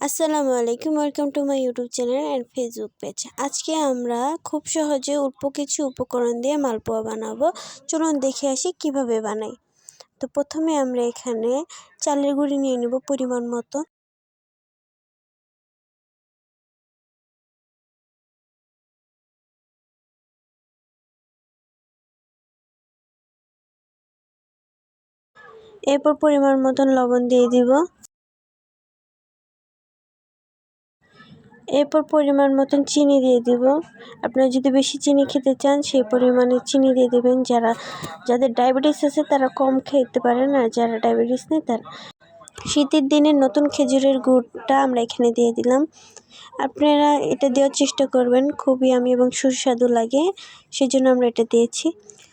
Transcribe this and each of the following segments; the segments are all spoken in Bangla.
আসসালামু আলাইকুম, welcome to my YouTube channel and Facebook page. আজকে আমরা খুব সহজে অল্প কিছু উপকরণ দিয়ে মালপোয়া বানাবো। চলুন দেখে আসি কিভাবে বানাই। তো প্রথমে আমরা এখানে চালের গুঁড়ি নিয়ে নেব পরিমাণ মতো। এরপর পরিমাণ মতন লবণ দিয়ে দিব। এরপর পরিমাণ মতন চিনি দিয়ে দিব। আপনারা যদি বেশি চিনি খেতে চান সেই পরিমাণে চিনি দিয়ে দেবেন। যাদের ডায়াবেটিস আছে তারা কম খেতে পারেন, আর যারা ডায়াবেটিস নেই তারা। শীতের দিনে নতুন খেজুরের গুড়টা আমরা এখানে দিয়ে দিলাম। আপনারা এটা দেওয়ার চেষ্টা করবেন, খুবই আমি এবং সুস্বাদু লাগে, সেই জন্য আমরা এটা দিয়েছি।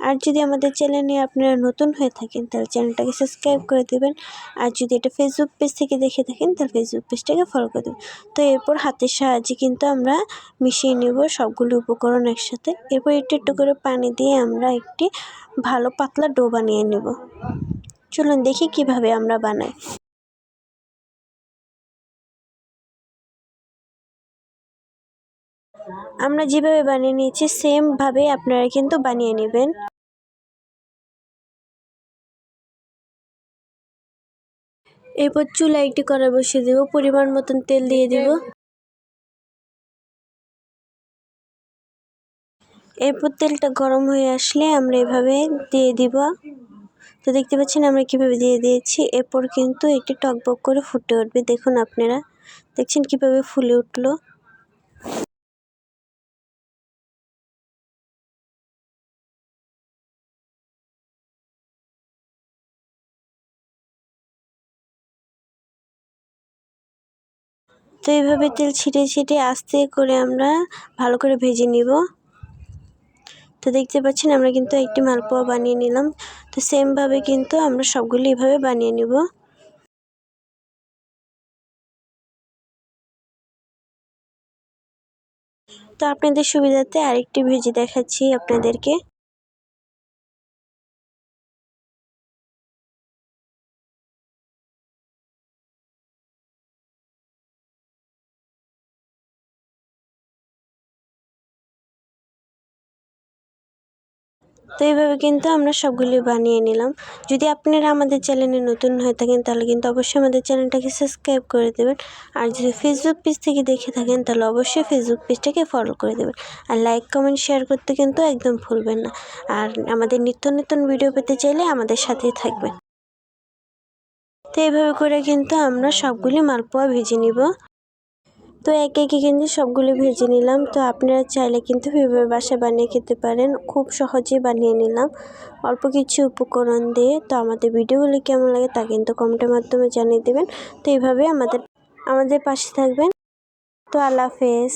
আর যদি আমাদের চ্যানেলে আপনারা নতুন হয়ে থাকেন তাহলে চ্যানেলটাকে সাবস্ক্রাইব করে দেবেন। আর যদি এটা ফেসবুক পেজ থেকে দেখে থাকেন তাহলে ফেসবুক পেজটাকে ফলো করে দেবেন। তো এরপর হাতের সাহায্যে কিন্তু আমরা মিশিয়ে নেব সবগুলো উপকরণ একসাথে। এরপর একটু করে পানি দিয়ে আমরা একটি ভালো পাতলা ডো বানিয়ে নেব। চলুন দেখি কিভাবে আমরা বানাই। আমরা যেভাবে বানিয়ে নিয়েছি সেমভাবে আপনারা কিন্তু বানিয়ে নেবেন। এরপর চুলায় একটি কড়াই বসিয়ে দেব, পরিমাণ মতন তেল দিয়ে দিব। এরপর তেলটা গরম হয়ে আসলে আমরা এভাবে দিয়ে দিব। তো দেখতে পাচ্ছেন আমরা কিভাবে দিয়ে দিয়েছি। এরপর কিন্তু একটি টকবক করে ফুটে উঠবে। দেখুন আপনারা দেখছেন কিভাবে ফুলে উঠলো। তো এইভাবে তেল ছিটে আস্তে করে আমরা ভালো করে ভেজে নিব। তো দেখতে পাচ্ছেন আমরা কিন্তু একটি মালপোয়া বানিয়ে নিলাম। তো সেমভাবে কিন্তু আমরা সবগুলি এভাবে বানিয়ে নিব। তো আপনাদের সুবিধাতে আরেকটি ভেজে দেখাচ্ছি আপনাদেরকে। তো এইভাবে কিন্তু আমরা সবগুলি বানিয়ে নিলাম। যদি আপনারা আমাদের চ্যানেলে নতুন হয়ে থাকেন তাহলে কিন্তু অবশ্যই আমাদের চ্যানেলটাকে সাবস্ক্রাইব করে দেবেন। আর যদি ফেসবুক পেজ থেকে দেখে থাকেন তাহলে অবশ্যই ফেসবুক পেজটাকে ফলো করে দেবেন। আর লাইক কমেন্ট শেয়ার করতে কিন্তু একদম ভুলবেন না। আর আমাদের নিত্য নতুন ভিডিও পেতে চাইলে আমাদের সাথেই থাকবেন। তো এইভাবে করে কিন্তু আমরা সবগুলি মালপোয়া ভেজে নিব। তো একে কিন্তু সবগুলো ভেজে নিলাম। তো আপনারা চাইলে কিন্তু এভাবে বাসায় বানিয়ে খেতে পারেন। খুব সহজেই বানিয়ে নিলাম অল্প কিছু উপকরণ দিয়ে। তো আমাদের ভিডিওগুলি কেমন লাগে তা কিন্তু কমেন্টের মাধ্যমে জানিয়ে দেবেন। তো এইভাবে আমাদের পাশে থাকবেন। তো আল্লাহ হাফেজ।